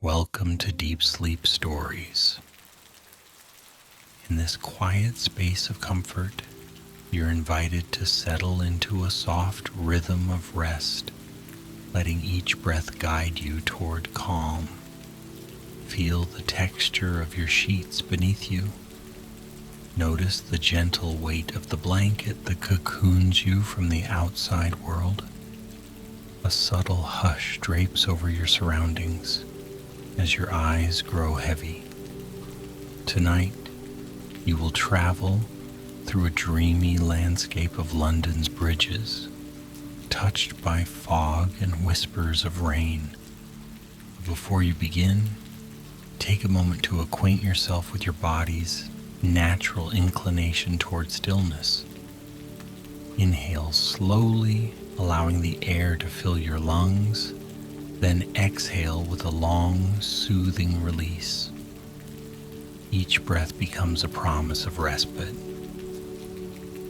Welcome to Deep Sleep Stories. In this quiet space of comfort, you're invited to settle into a soft rhythm of rest, letting each breath guide you toward calm. Feel the texture of your sheets beneath you. Notice the gentle weight of the blanket that cocoons you from the outside world. A subtle hush drapes over your surroundings as your eyes grow heavy. Tonight, you will travel through a dreamy landscape of London's bridges, touched by fog and whispers of rain. Before you begin, take a moment to acquaint yourself with your body's natural inclination toward stillness. Inhale slowly, allowing the air to fill your lungs. Then exhale with a long, soothing release. Each breath becomes a promise of respite.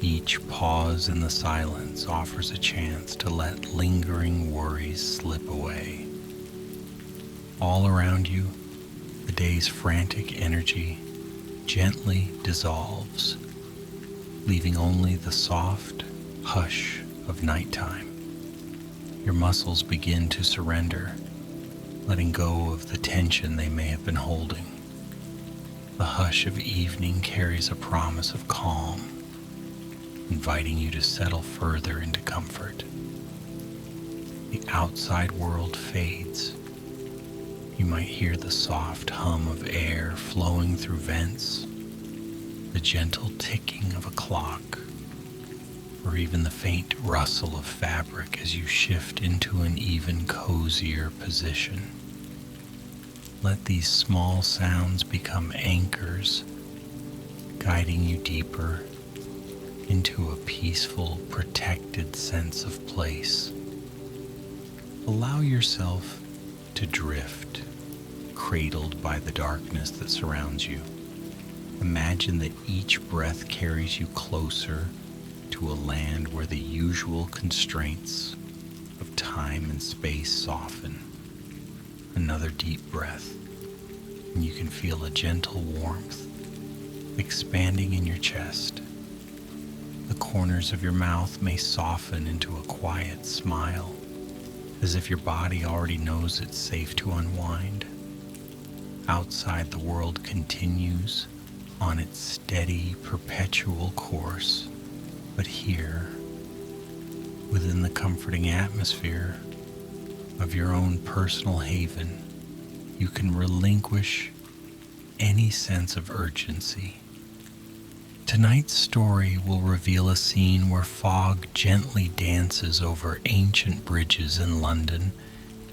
Each pause in the silence offers a chance to let lingering worries slip away. All around you, the day's frantic energy gently dissolves, leaving only the soft hush of nighttime. Your muscles begin to surrender, letting go of the tension they may have been holding. The hush of evening carries a promise of calm, inviting you to settle further into comfort. The outside world fades. You might hear the soft hum of air flowing through vents, the gentle ticking of a clock, or even the faint rustle of fabric as you shift into an even cozier position. Let these small sounds become anchors, guiding you deeper into a peaceful, protected sense of place. Allow yourself to drift, cradled by the darkness that surrounds you. Imagine that each breath carries you closer to a land where the usual constraints of time and space soften. Another deep breath, and you can feel a gentle warmth expanding in your chest. The corners of your mouth may soften into a quiet smile, as if your body already knows it's safe to unwind. Outside, the world continues on its steady, perpetual course. But here, within the comforting atmosphere of your own personal haven, you can relinquish any sense of urgency. Tonight's story will reveal a scene where fog gently dances over ancient bridges in London,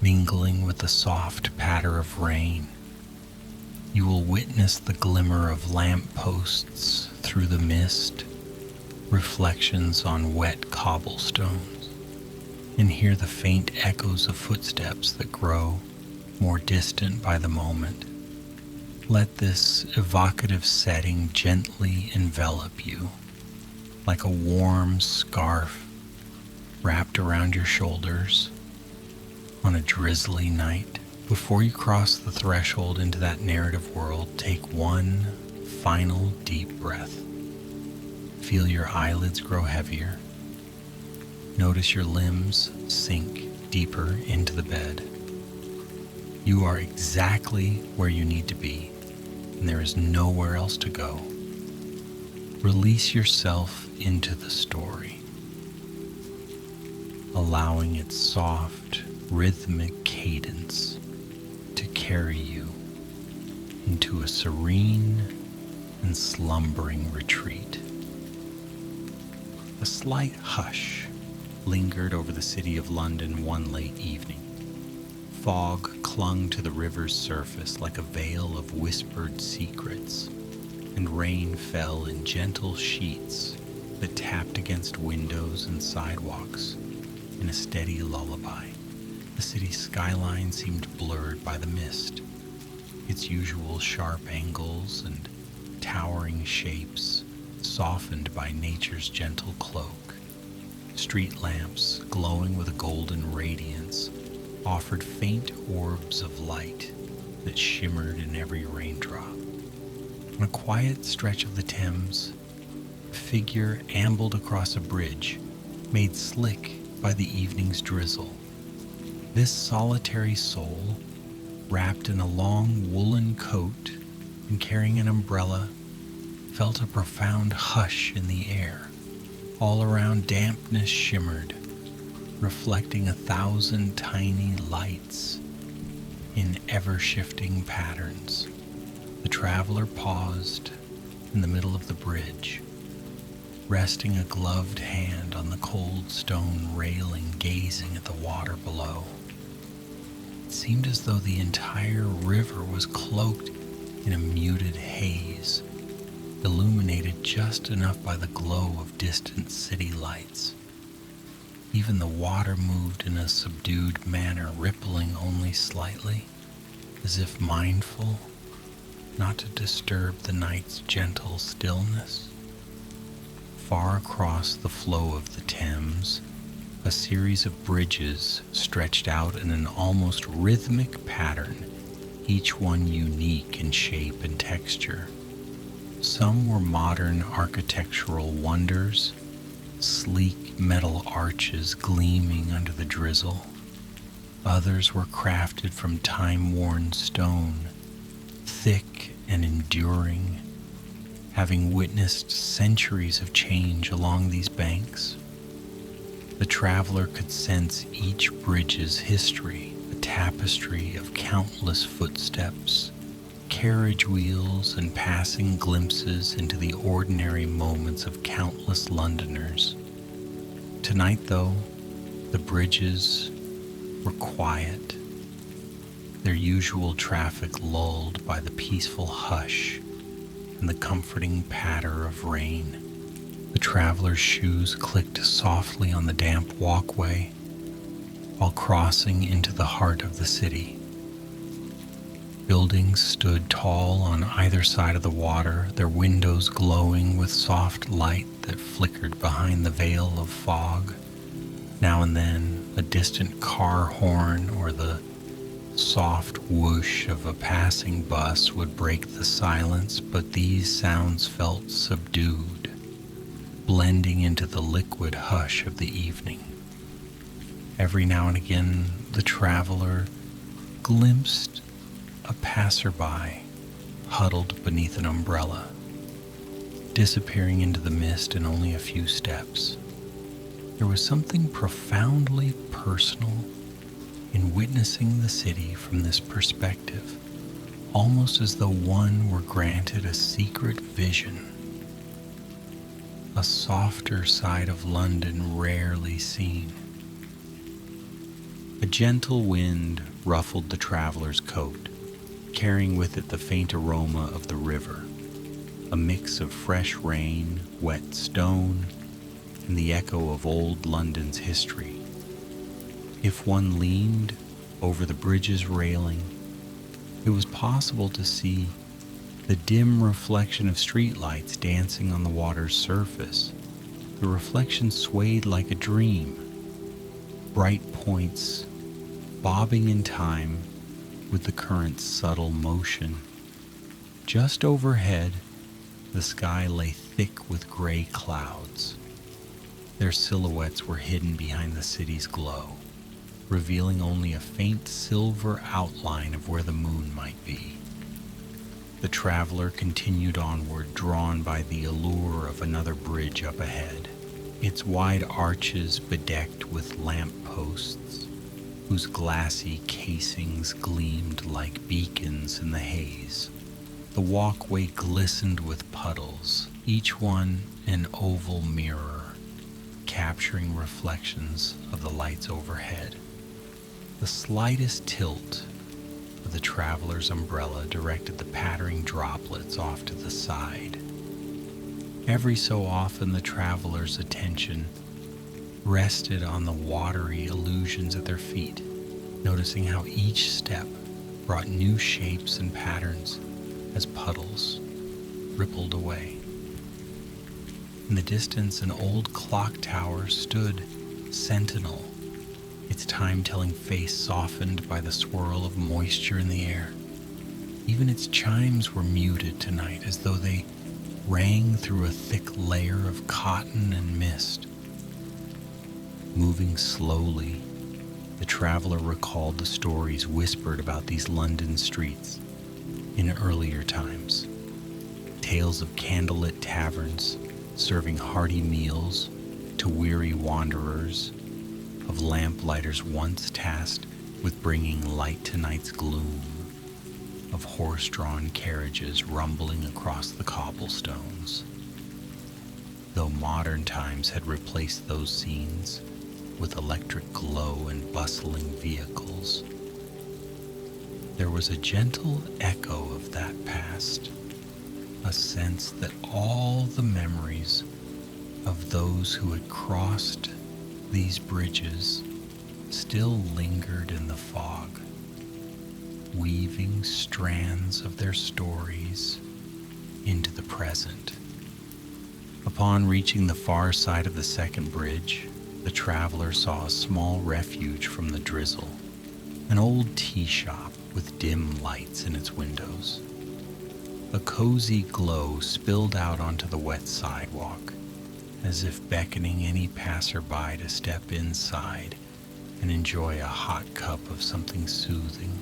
mingling with the soft patter of rain. You will witness the glimmer of lampposts through the mist, reflections on wet cobblestones, and hear the faint echoes of footsteps that grow more distant by the moment. Let this evocative setting gently envelop you, like a warm scarf wrapped around your shoulders on a drizzly night. Before you cross the threshold into that narrative world, take one final deep breath. Feel your eyelids grow heavier. Notice your limbs sink deeper into the bed. You are exactly where you need to be, and there is nowhere else to go. Release yourself into the story, allowing its soft, rhythmic cadence to carry you into a serene and slumbering retreat. A slight hush lingered over the city of London one late evening. Fog clung to the river's surface like a veil of whispered secrets, and rain fell in gentle sheets that tapped against windows and sidewalks in a steady lullaby. The city's skyline seemed blurred by the mist, its usual sharp angles and towering shapes softened by nature's gentle cloak. Street lamps, glowing with a golden radiance, offered faint orbs of light, that shimmered in every raindrop. On a quiet stretch of the Thames, a figure ambled across a bridge, made slick by the evening's drizzle. This solitary soul, wrapped in a long woolen coat and carrying an umbrella, felt a profound hush in the air. All around dampness shimmered, reflecting 1,000 tiny lights in ever-shifting patterns. The traveler paused in the middle of the bridge, resting a gloved hand on the cold stone railing, gazing at the water below. It seemed as though the entire river was cloaked in a muted haze, illuminated just enough by the glow of distant city lights. Even the water moved in a subdued manner, rippling only slightly, as if mindful not to disturb the night's gentle stillness. Far across the flow of the Thames, a series of bridges stretched out in an almost rhythmic pattern, each one unique in shape and texture. Some were modern architectural wonders, sleek metal arches gleaming under the drizzle. Others were crafted from time-worn stone, thick and enduring, having witnessed centuries of change along these banks. The traveler could sense each bridge's history, a tapestry of countless footsteps, carriage wheels, and passing glimpses into the ordinary moments of countless Londoners. Tonight, though, the bridges were quiet, their usual traffic lulled by the peaceful hush and the comforting patter of rain. The traveler's shoes clicked softly on the damp walkway while crossing into the heart of the city. Buildings stood tall on either side of the water, their windows glowing with soft light that flickered behind the veil of fog. Now and then, a distant car horn or the soft whoosh of a passing bus would break the silence, but these sounds felt subdued, blending into the liquid hush of the evening. Every now and again, the traveler glimpsed a passerby huddled beneath an umbrella, disappearing into the mist in only a few steps. There was something profoundly personal in witnessing the city from this perspective, almost as though one were granted a secret vision, a softer side of London rarely seen. A gentle wind ruffled the traveler's coat, carrying with it the faint aroma of the river, a mix of fresh rain, wet stone, and the echo of old London's history. If one leaned over the bridge's railing, it was possible to see the dim reflection of streetlights dancing on the water's surface. The reflection swayed like a dream, bright points bobbing in time with the current's subtle motion. Just overhead, the sky lay thick with gray clouds. Their silhouettes were hidden behind the city's glow, revealing only a faint silver outline of where the moon might be. The traveler continued onward, drawn by the allure of another bridge up ahead, its wide arches bedecked with lamp posts, whose glassy casings gleamed like beacons in the haze. The walkway glistened with puddles, each one an oval mirror, capturing reflections of the lights overhead. The slightest tilt of the traveler's umbrella directed the pattering droplets off to the side. Every so often, the traveler's attention rested on the watery illusions at their feet, noticing how each step brought new shapes and patterns as puddles rippled away. In the distance, an old clock tower stood sentinel, its time-telling face softened by the swirl of moisture in the air. Even its chimes were muted tonight, as though they rang through a thick layer of cotton and mist. Moving slowly, the traveler recalled the stories whispered about these London streets in earlier times. Tales of candlelit taverns serving hearty meals to weary wanderers, of lamplighters once tasked with bringing light to night's gloom, of horse-drawn carriages rumbling across the cobblestones. Though modern times had replaced those scenes with electric glow and bustling vehicles, there was a gentle echo of that past, a sense that all the memories of those who had crossed these bridges still lingered in the fog, weaving strands of their stories into the present. Upon reaching the far side of the second bridge, the traveler saw a small refuge from the drizzle, an old tea shop with dim lights in its windows. A cozy glow spilled out onto the wet sidewalk, as if beckoning any passerby to step inside and enjoy a hot cup of something soothing.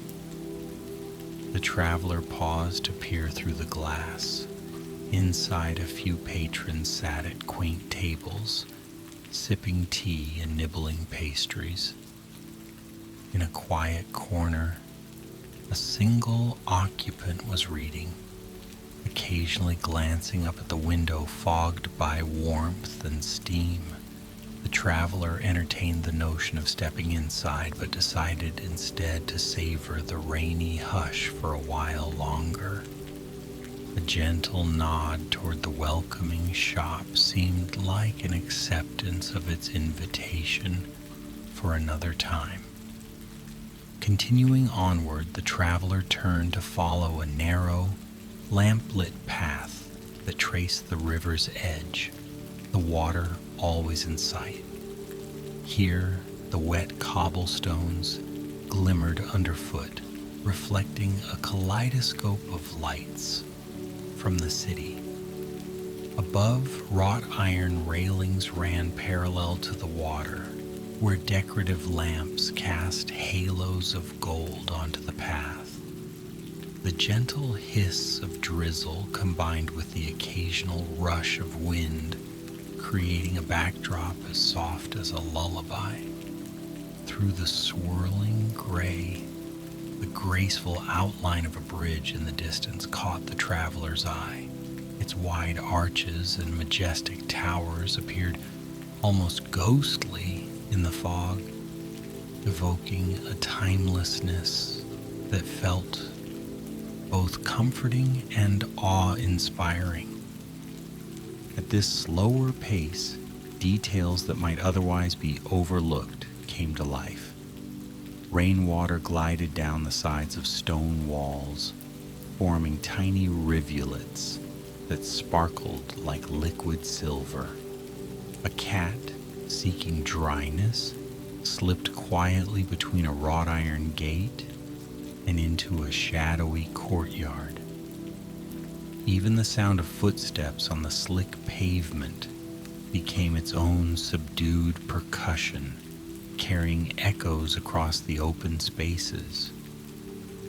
The traveler paused to peer through the glass. Inside, a few patrons sat at quaint tables, sipping tea and nibbling pastries. In a quiet corner, a single occupant was reading, occasionally glancing up at the window fogged by warmth and steam. The traveler entertained the notion of stepping inside, but decided instead to savor the rainy hush for a while longer. A gentle nod toward the welcoming shop seemed like an acceptance of its invitation for another time. Continuing onward, the traveler turned to follow a narrow, lamp-lit path that traced the river's edge, the water always in sight. Here, the wet cobblestones glimmered underfoot, reflecting a kaleidoscope of lights from the city. Above, wrought iron railings ran parallel to the water, where decorative lamps cast halos of gold onto the path. The gentle hiss of drizzle combined with the occasional rush of wind, creating a backdrop as soft as a lullaby. Through the swirling gray, the graceful outline of a bridge in the distance caught the traveler's eye. Its wide arches and majestic towers appeared almost ghostly in the fog, evoking a timelessness that felt both comforting and awe-inspiring. At this slower pace, details that might otherwise be overlooked came to life. Rainwater glided down the sides of stone walls, forming tiny rivulets that sparkled like liquid silver. A cat, seeking dryness, slipped quietly between a wrought iron gate and into a shadowy courtyard. Even the sound of footsteps on the slick pavement became its own subdued percussion, carrying echoes across the open spaces.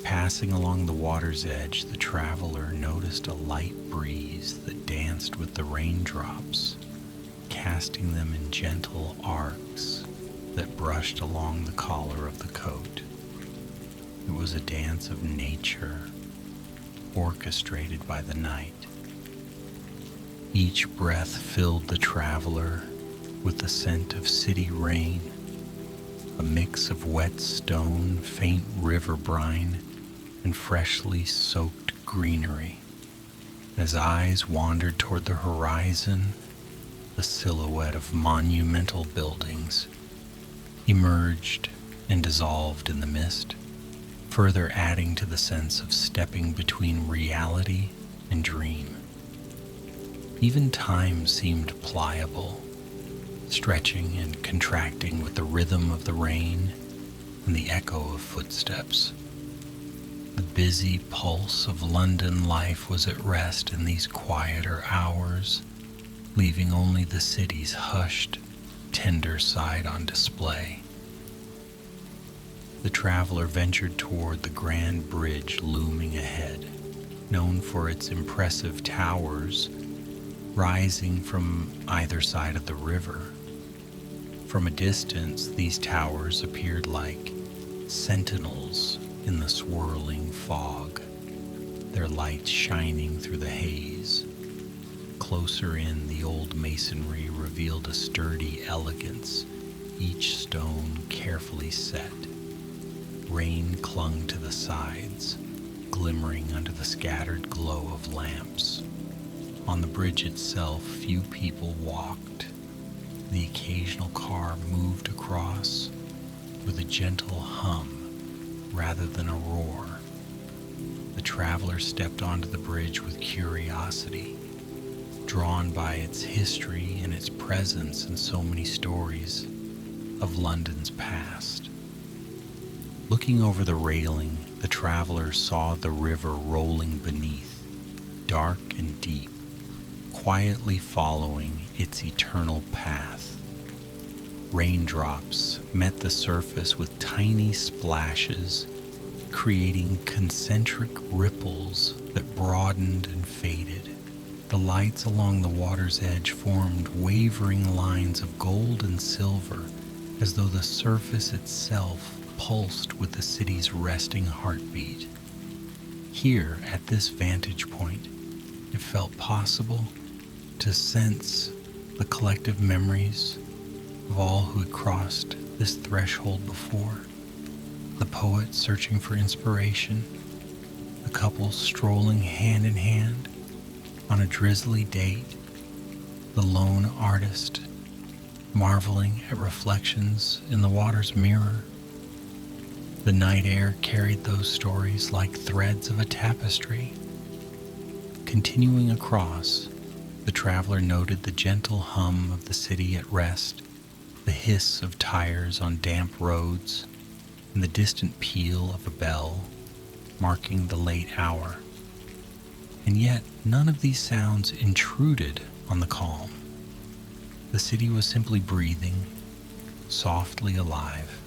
Passing along the water's edge, the traveler noticed a light breeze that danced with the raindrops, casting them in gentle arcs that brushed along the collar of the coat. It was a dance of nature, orchestrated by the night. Each breath filled the traveler with the scent of city rain, a mix of wet stone, faint river brine, and freshly soaked greenery. As eyes wandered toward the horizon, the silhouette of monumental buildings emerged and dissolved in the mist, further adding to the sense of stepping between reality and dream. Even time seemed pliable, stretching and contracting with the rhythm of the rain and the echo of footsteps. The busy pulse of London life was at rest in these quieter hours, leaving only the city's hushed, tender side on display. The traveler ventured toward the grand bridge looming ahead, known for its impressive towers rising from either side of the river. From a distance, these towers appeared like sentinels in the swirling fog, their lights shining through the haze. Closer in, the old masonry revealed a sturdy elegance, each stone carefully set. Rain clung to the sides, glimmering under the scattered glow of lamps. On the bridge itself, few people walked. The occasional car moved across with a gentle hum rather than a roar. The traveler stepped onto the bridge with curiosity, drawn by its history and its presence in so many stories of London's past. Looking over the railing, the traveler saw the river rolling beneath, dark and deep, quietly following its eternal path. Raindrops met the surface with tiny splashes, creating concentric ripples that broadened and faded. The lights along the water's edge formed wavering lines of gold and silver, as though the surface itself pulsed with the city's resting heartbeat. Here, at this vantage point, it felt possible to sense the collective memories of all who had crossed this threshold before. The poet searching for inspiration, the couple strolling hand in hand on a drizzly date, the lone artist marveling at reflections in the water's mirror. The night air carried those stories like threads of a tapestry. Continuing across, the traveler noted the gentle hum of the city at rest, the hiss of tires on damp roads, and the distant peal of a bell marking the late hour. And yet none of these sounds intruded on the calm. The city was simply breathing, softly alive,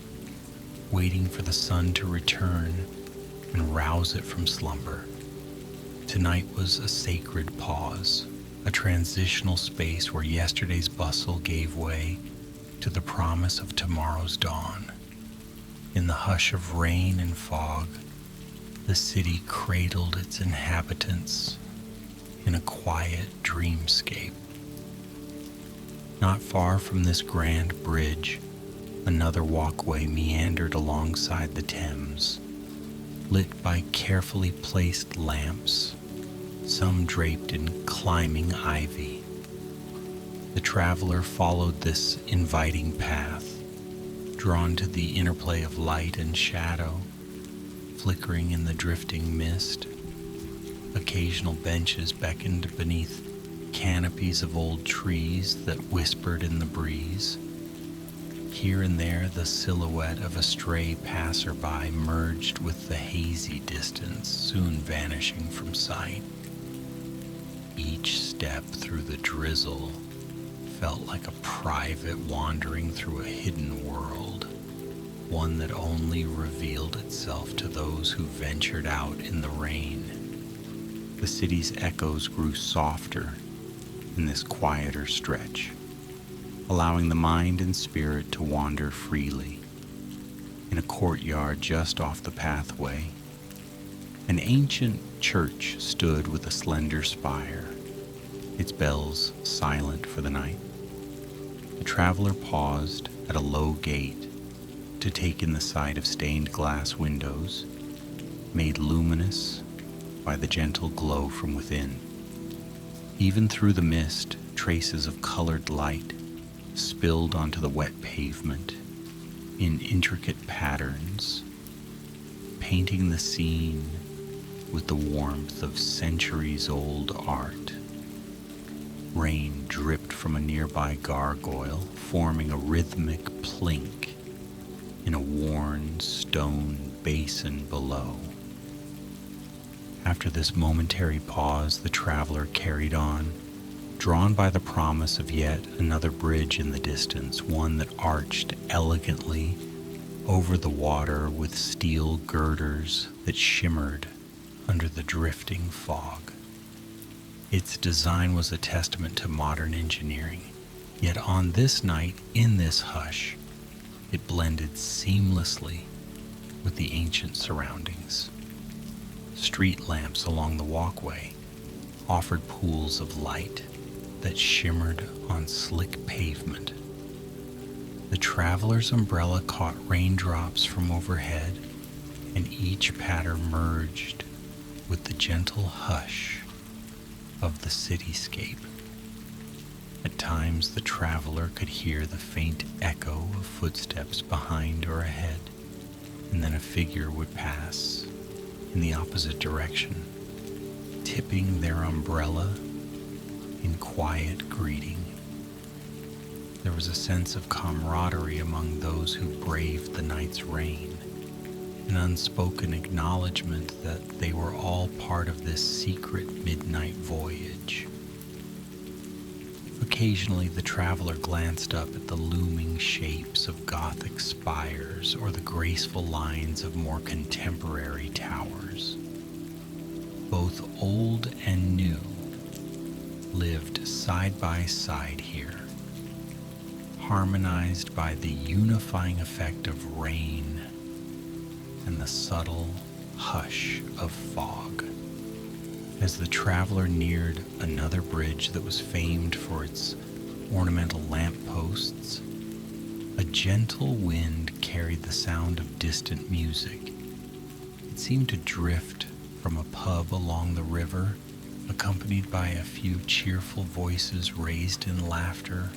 waiting for the sun to return and rouse it from slumber. Tonight was a sacred pause, a transitional space where yesterday's bustle gave way to the promise of tomorrow's dawn. In the hush of rain and fog, the city cradled its inhabitants in a quiet dreamscape. Not far from this grand bridge, another walkway meandered alongside the Thames, lit by carefully placed lamps, some draped in climbing ivy. The traveler followed this inviting path, drawn to the interplay of light and shadow, flickering in the drifting mist. Occasional benches beckoned beneath canopies of old trees that whispered in the breeze. Here and there, the silhouette of a stray passerby merged with the hazy distance, soon vanishing from sight. Each step through the drizzle felt like a private wandering through a hidden world, one that only revealed itself to those who ventured out in the rain. The city's echoes grew softer in this quieter stretch, allowing the mind and spirit to wander freely. In a courtyard just off the pathway, an ancient church stood with a slender spire, its bells silent for the night. The traveler paused at a low gate to take in the sight of stained glass windows, made luminous by the gentle glow from within. Even through the mist, traces of colored light spilled onto the wet pavement in intricate patterns, painting the scene with the warmth of centuries-old art. Rain dripped from a nearby gargoyle, forming a rhythmic plink in a worn stone basin below. After this momentary pause, the traveler carried on, drawn by the promise of yet another bridge in the distance, one that arched elegantly over the water with steel girders that shimmered under the drifting fog. Its design was a testament to modern engineering, yet on this night, in this hush, it blended seamlessly with the ancient surroundings. Street lamps along the walkway offered pools of light that shimmered on slick pavement. The traveler's umbrella caught raindrops from overhead, and each patter merged with the gentle hush of the cityscape. At times, the traveler could hear the faint echo of footsteps behind or ahead, and then a figure would pass in the opposite direction, tipping their umbrella in quiet greeting. There was a sense of camaraderie among those who braved the night's rain, an unspoken acknowledgement that they were all part of this secret midnight voyage. Occasionally, the traveler glanced up at the looming shapes of Gothic spires or the graceful lines of more contemporary towers. Both old and new lived side by side here, harmonized by the unifying effect of rain and the subtle hush of fog. As the traveler neared another bridge that was famed for its ornamental lampposts, a gentle wind carried the sound of distant music. It seemed to drift from a pub along the river, accompanied by a few cheerful voices raised in laughter,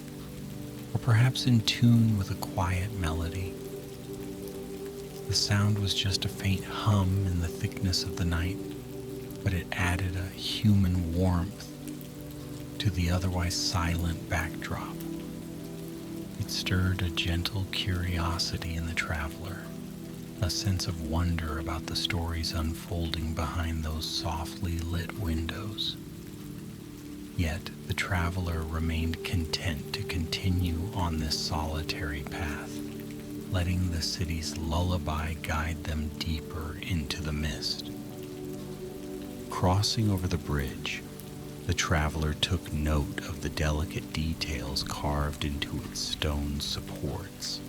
or perhaps in tune with a quiet melody. The sound was just a faint hum in the thickness of the night, but it added a human warmth to the otherwise silent backdrop. It stirred a gentle curiosity in the traveler, a sense of wonder about the stories unfolding behind those softly lit windows. Yet the traveler remained content to continue on this solitary path, letting the city's lullaby guide them deeper into the mist. Crossing over the bridge, the traveler took note of the delicate details carved into its stone supports,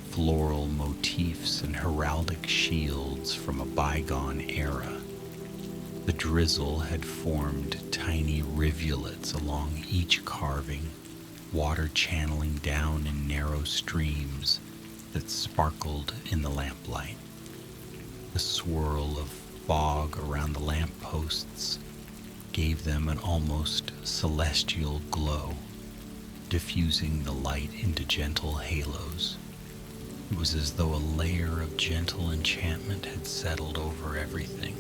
floral motifs and heraldic shields from a bygone era. The drizzle had formed tiny rivulets along each carving, water channeling down in narrow streams that sparkled in the lamplight. The swirl of fog around the lampposts gave them an almost celestial glow, diffusing the light into gentle halos. It was as though a layer of gentle enchantment had settled over everything,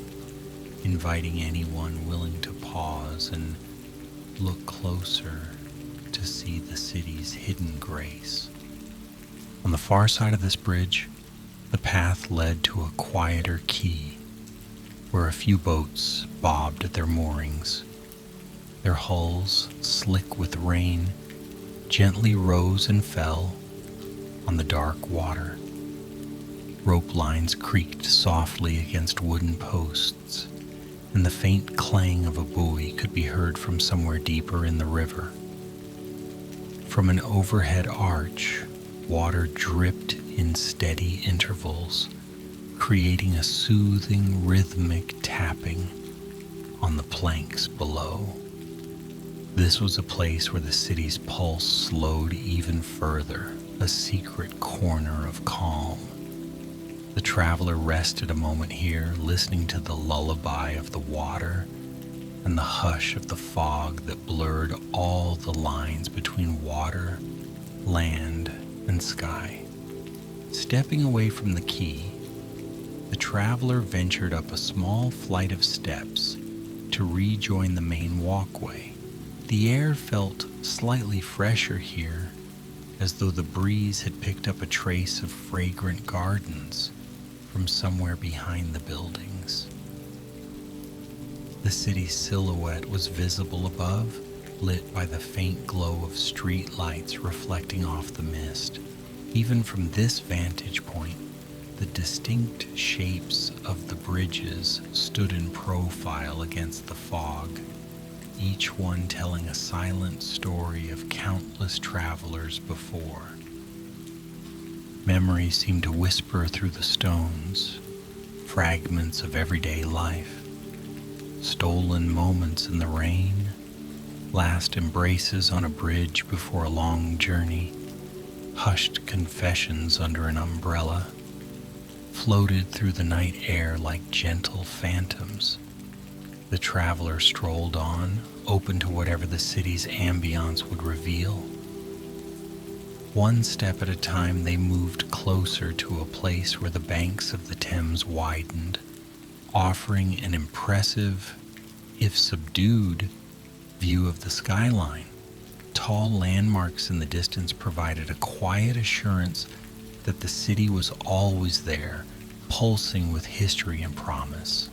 inviting anyone willing to pause and look closer to see the city's hidden grace. On the far side of this bridge, the path led to a quieter quay, where a few boats bobbed at their moorings. Their hulls, slick with rain, gently rose and fell on the dark water. Rope lines creaked softly against wooden posts, and the faint clang of a buoy could be heard from somewhere deeper in the river. From an overhead arch, water dripped in steady intervals, creating a soothing, rhythmic tapping on the planks below. This was a place where the city's pulse slowed even further, a secret corner of calm. The traveler rested a moment here, listening to the lullaby of the water and the hush of the fog that blurred all the lines between water, land, and sky. Stepping away from the quay, the traveler ventured up a small flight of steps to rejoin the main walkway. The air felt slightly fresher here, as though the breeze had picked up a trace of fragrant gardens from somewhere behind the buildings. The city's silhouette was visible above, lit by the faint glow of street lights reflecting off the mist. Even from this vantage point, the distinct shapes of the bridges stood in profile against the fog, each one telling a silent story of countless travelers before. Memories seemed to whisper through the stones, fragments of everyday life, stolen moments in the rain, last embraces on a bridge before a long journey, hushed confessions under an umbrella, floated through the night air like gentle phantoms. The traveler strolled on, open to whatever the city's ambience would reveal. One step at a time, they moved closer to a place where the banks of the Thames widened, offering an impressive, if subdued, view of the skyline. Tall landmarks in the distance provided a quiet assurance that the city was always there, pulsing with history and promise.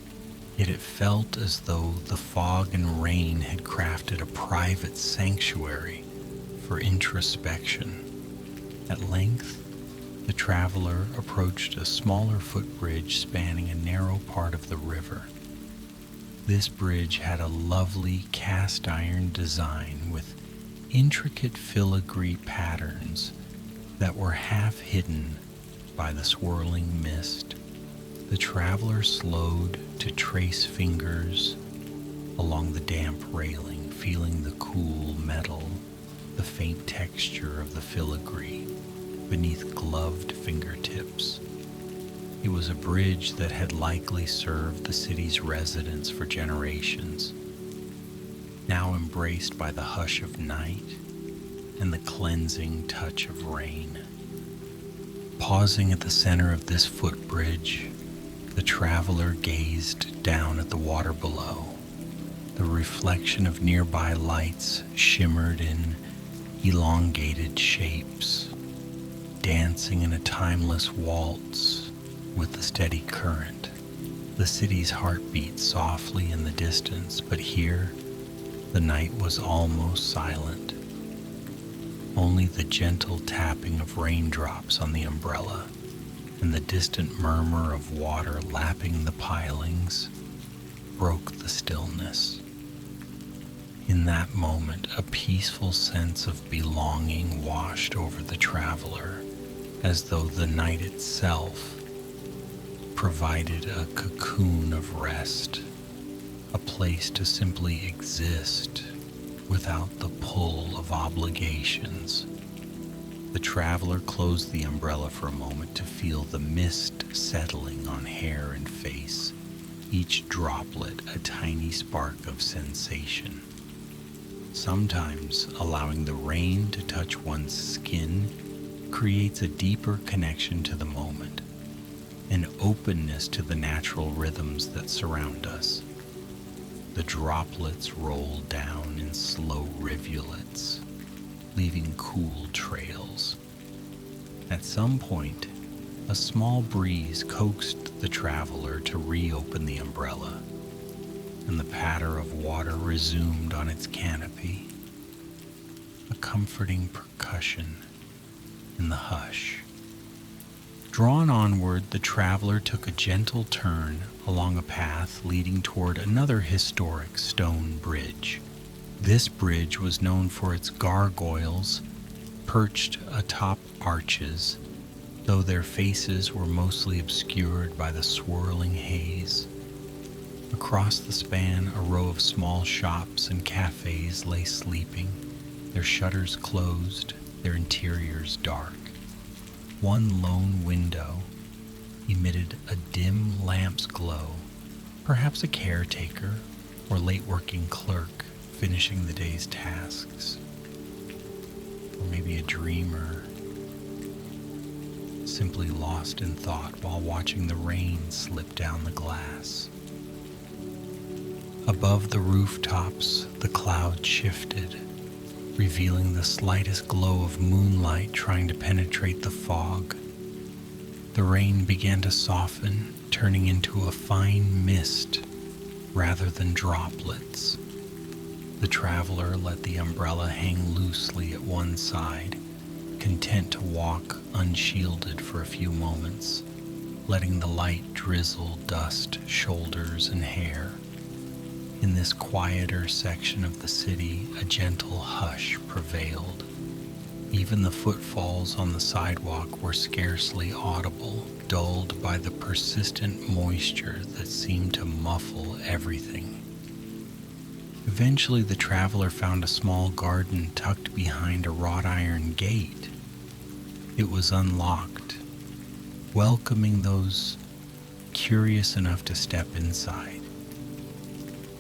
Yet it felt as though the fog and rain had crafted a private sanctuary for introspection. At length, the traveler approached a smaller footbridge spanning a narrow part of the river. This bridge had a lovely cast-iron design with intricate filigree patterns that were half hidden by the swirling mist. The traveler slowed to trace fingers along the damp railing, feeling the cool metal, the faint texture of the filigree beneath gloved fingertips. It was a bridge that had likely served the city's residents for generations, now embraced by the hush of night and the cleansing touch of rain. Pausing at the center of this footbridge, the traveler gazed down at the water below. The reflection of nearby lights shimmered in elongated shapes, dancing in a timeless waltz with the steady current. The city's heart beat softly in the distance, but here the night was almost silent. Only the gentle tapping of raindrops on the umbrella and the distant murmur of water lapping the pilings broke the stillness. In that moment, a peaceful sense of belonging washed over the traveler, as though the night itself provided a cocoon of rest, a place to simply exist without the pull of obligations. The traveler closed the umbrella for a moment to feel the mist settling on hair and face, each droplet a tiny spark of sensation. Sometimes allowing the rain to touch one's skin creates a deeper connection to the moment, an openness to the natural rhythms that surround us. The droplets roll down in slow rivulets, leaving cool trails. At some point, a small breeze coaxed the traveler to reopen the umbrella, and the patter of water resumed on its canopy, a comforting percussion in the hush. Drawn onward, the traveler took a gentle turn along a path leading toward another historic stone bridge. This bridge was known for its gargoyles perched atop arches, though their faces were mostly obscured by the swirling haze. Across the span, a row of small shops and cafes lay sleeping, their shutters closed, their interiors dark. One lone window emitted a dim lamp's glow, perhaps a caretaker or late-working clerk finishing the day's tasks, or maybe a dreamer simply lost in thought while watching the rain slip down the glass. Above the rooftops, the clouds shifted, revealing the slightest glow of moonlight trying to penetrate the fog. The rain began to soften, turning into a fine mist rather than droplets. The traveler let the umbrella hang loosely at one side, content to walk unshielded for a few moments, letting the light drizzle dust shoulders and hair. In this quieter section of the city, a gentle hush prevailed. Even the footfalls on the sidewalk were scarcely audible, dulled by the persistent moisture that seemed to muffle everything. Eventually, the traveler found a small garden tucked behind a wrought iron gate. It was unlocked, welcoming those curious enough to step inside.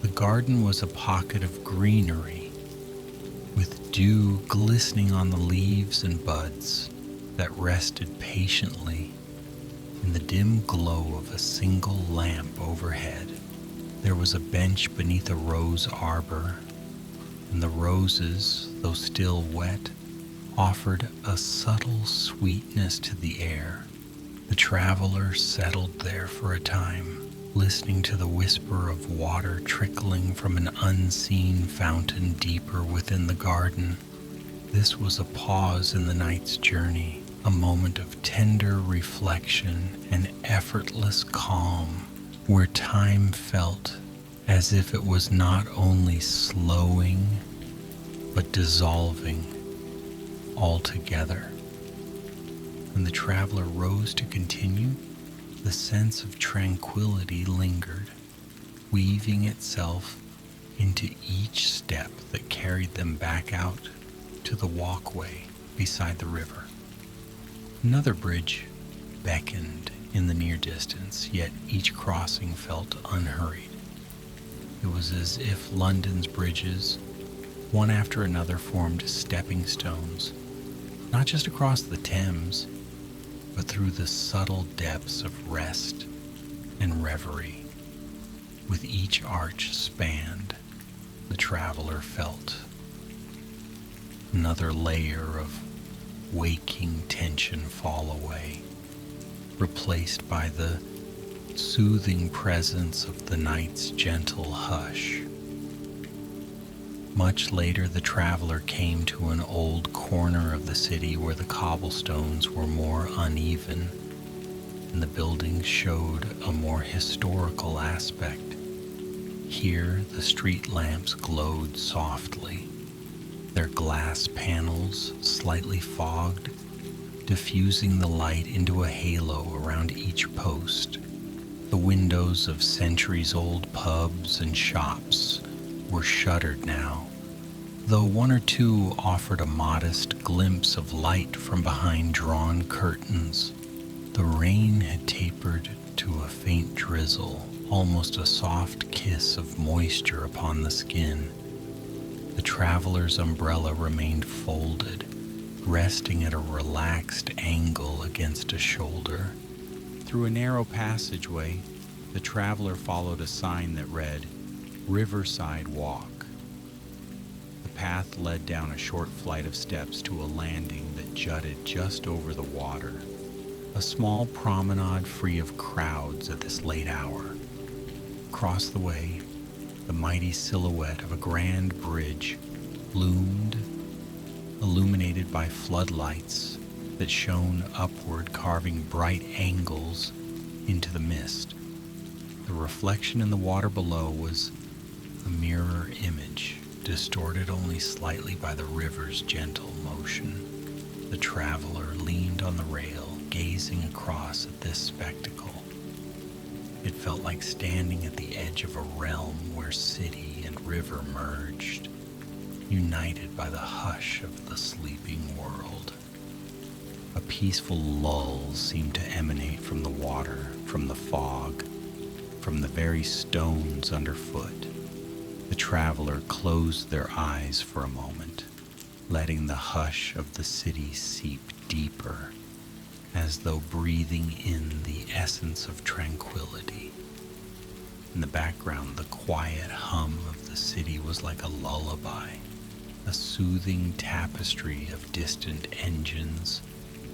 The garden was a pocket of greenery, with dew glistening on the leaves and buds that rested patiently in the dim glow of a single lamp overhead. There was a bench beneath a rose arbor, and the roses, though still wet, offered a subtle sweetness to the air. The traveler settled there for a time, listening to the whisper of water trickling from an unseen fountain deeper within the garden. This was a pause in the night's journey, a moment of tender reflection and effortless calm, where time felt as if it was not only slowing, but dissolving altogether. When the traveler rose to continue, the sense of tranquility lingered, weaving itself into each step that carried them back out to the walkway beside the river. Another bridge beckoned in the near distance, yet each crossing felt unhurried. It was as if London's bridges, one after another, formed stepping stones, not just across the Thames, but through the subtle depths of rest and reverie. With each arch spanned, the traveler felt another layer of waking tension fall away, replaced by the soothing presence of the night's gentle hush. Much later, the traveler came to an old corner of the city where the cobblestones were more uneven and the buildings showed a more historical aspect. Here, the street lamps glowed softly, their glass panels slightly fogged, diffusing the light into a halo around each post. The windows of centuries-old pubs and shops were shuttered now, though one or two offered a modest glimpse of light from behind drawn curtains. The rain had tapered to a faint drizzle, almost a soft kiss of moisture upon the skin. The traveler's umbrella remained folded, resting at a relaxed angle against a shoulder. Through a narrow passageway, the traveler followed a sign that read, "Riverside Walk." The path led down a short flight of steps to a landing that jutted just over the water, a small promenade free of crowds at this late hour. Across the way, the mighty silhouette of a grand bridge loomed, illuminated by floodlights that shone upward, carving bright angles into the mist. The reflection in the water below was a mirror image, distorted only slightly by the river's gentle motion. The traveler leaned on the rail, gazing across at this spectacle. It felt like standing at the edge of a realm where city and river merged, united by the hush of the sleeping world. A peaceful lull seemed to emanate from the water, from the fog, from the very stones underfoot. The traveler closed their eyes for a moment, letting the hush of the city seep deeper, as though breathing in the essence of tranquility. In the background, the quiet hum of the city was like a lullaby, a soothing tapestry of distant engines,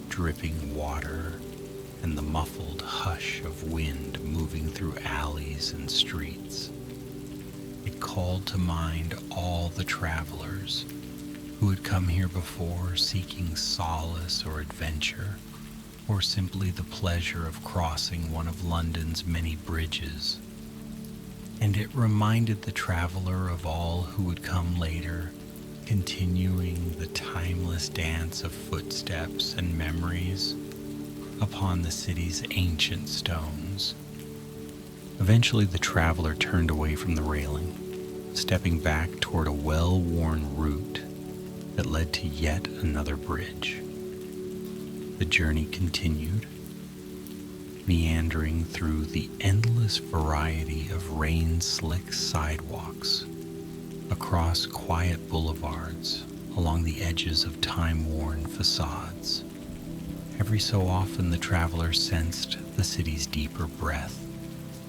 dripping water, and the muffled hush of wind moving through alleys and streets. called to mind all the travelers who had come here before seeking solace or adventure, or simply the pleasure of crossing one of London's many bridges. And it reminded the traveler of all who would come later, continuing the timeless dance of footsteps and memories upon the city's ancient stones. Eventually the traveler turned away from the railing, stepping back toward a well-worn route that led to yet another bridge. The journey continued, meandering through the endless variety of rain-slick sidewalks, across quiet boulevards, along the edges of time-worn facades. Every so often the traveler sensed the city's deeper breath,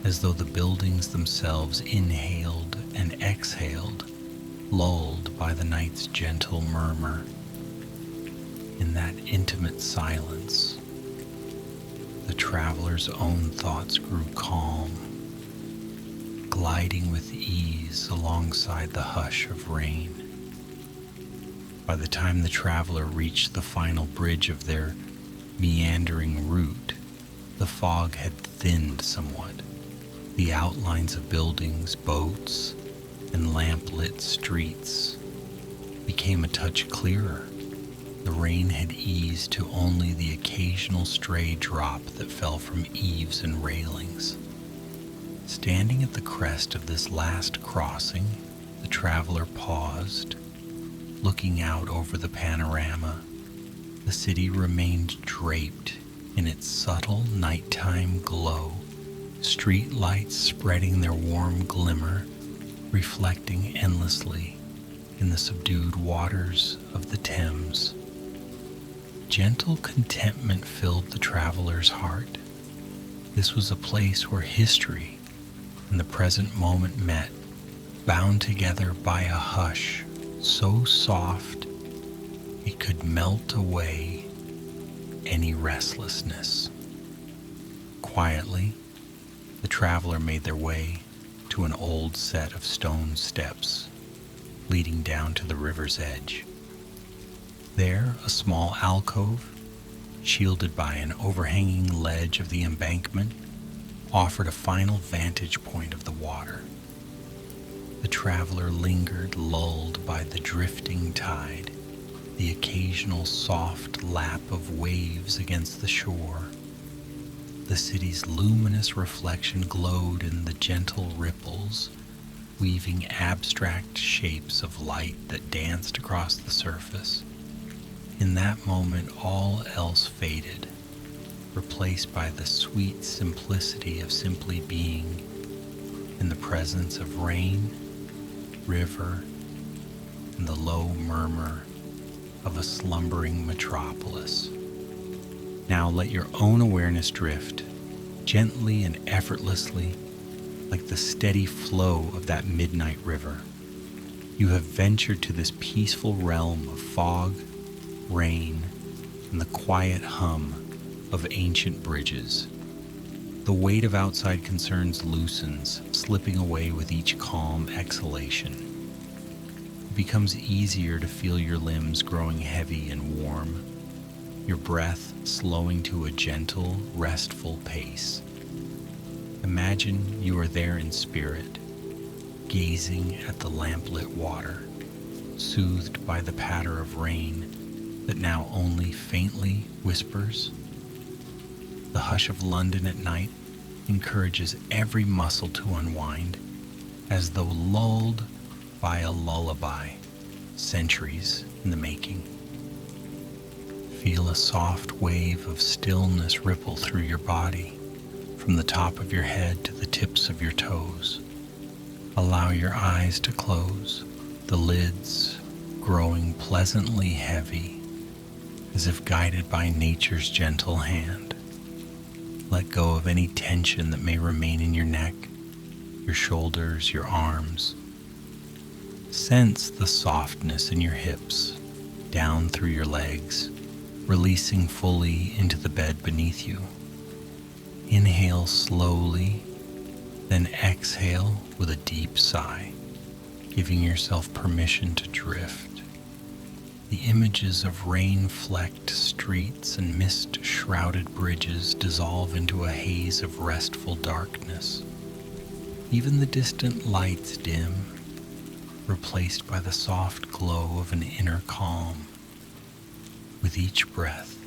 as though the buildings themselves inhaled and exhaled, lulled by the night's gentle murmur. In that intimate silence, the traveler's own thoughts grew calm, gliding with ease alongside the hush of rain. By the time the traveler reached the final bridge of their meandering route, the fog had thinned somewhat. The outlines of buildings, boats, and lamp-lit streets became a touch clearer. The rain had eased to only the occasional stray drop that fell from eaves and railings. Standing at the crest of this last crossing, the traveler paused, looking out over the panorama. The city remained draped in its subtle nighttime glow, street lights spreading their warm glimmer, reflecting endlessly in the subdued waters of the Thames. Gentle contentment filled the traveler's heart. This was a place where history and the present moment met, bound together by a hush so soft it could melt away any restlessness. Quietly, the traveler made their way to an old set of stone steps leading down to the river's edge. There, a small alcove, shielded by an overhanging ledge of the embankment, offered a final vantage point of the water. The traveler lingered, lulled by the drifting tide, the occasional soft lap of waves against the shore. The city's luminous reflection glowed in the gentle ripples, weaving abstract shapes of light that danced across the surface. In that moment, all else faded, replaced by the sweet simplicity of simply being in the presence of rain, river, and the low murmur of a slumbering metropolis. Now let your own awareness drift, gently and effortlessly, like the steady flow of that midnight river. You have ventured to this peaceful realm of fog, rain, and the quiet hum of ancient bridges. The weight of outside concerns loosens, slipping away with each calm exhalation. It becomes easier to feel your limbs growing heavy and warm, your breath slowing to a gentle, restful pace. Imagine you are there in spirit, gazing at the lamplit water, soothed by the patter of rain that now only faintly whispers. The hush of London at night encourages every muscle to unwind, as though lulled by a lullaby, centuries in the making. Feel a soft wave of stillness ripple through your body, from the top of your head to the tips of your toes. Allow your eyes to close, the lids growing pleasantly heavy, as if guided by nature's gentle hand. Let go of any tension that may remain in your neck, your shoulders, your arms. Sense the softness in your hips, down through your legs, releasing fully into the bed beneath you. Inhale slowly, then exhale with a deep sigh. giving yourself permission to drift. The images of rain-flecked streets and mist-shrouded bridges dissolve into a haze of restful darkness. Even the distant lights dim, replaced by the soft glow of an inner calm. With each breath,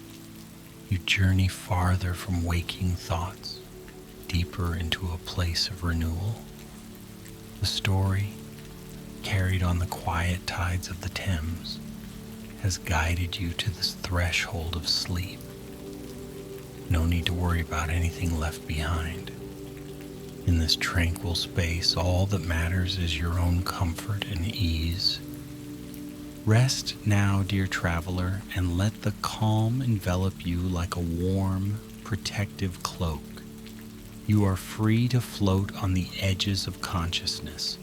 you journey farther from waking thoughts, deeper into a place of renewal. The story, carried on the quiet tides of the Thames, has guided you to this threshold of sleep. No need to worry about anything left behind. In this tranquil space, all that matters is your own comfort and ease. Rest now, dear traveler, and let the calm envelop you like a warm, protective cloak. You are free to float on the edges of consciousness,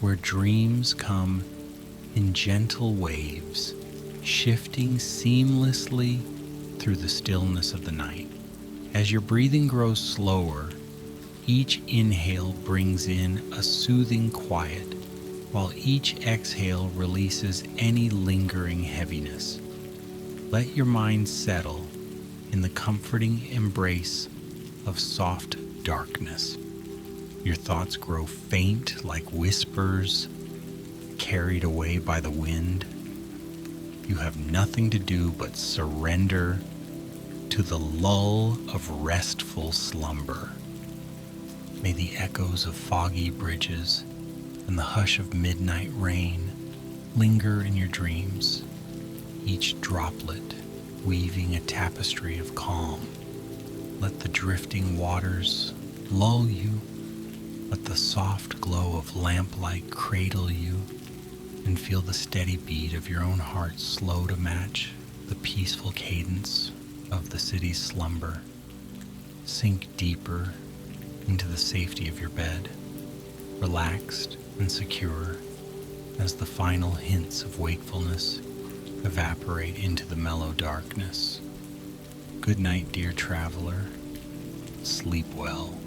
where dreams come in gentle waves, shifting seamlessly through the stillness of the night. As your breathing grows slower, each inhale brings in a soothing quiet, while each exhale releases any lingering heaviness. Let your mind settle in the comforting embrace of soft darkness. Your thoughts grow faint like whispers carried away by the wind. You have nothing to do but surrender to the lull of restful slumber. May the echoes of foggy bridges and the hush of midnight rain linger in your dreams, each droplet weaving a tapestry of calm. Let the drifting waters lull you, let the soft glow of lamplight cradle you, and feel the steady beat of your own heart slow to match the peaceful cadence of the city's slumber. Sink deeper into the safety of your bed, relaxed and secure as the final hints of wakefulness evaporate into the mellow darkness. Good night, dear traveler. Sleep well.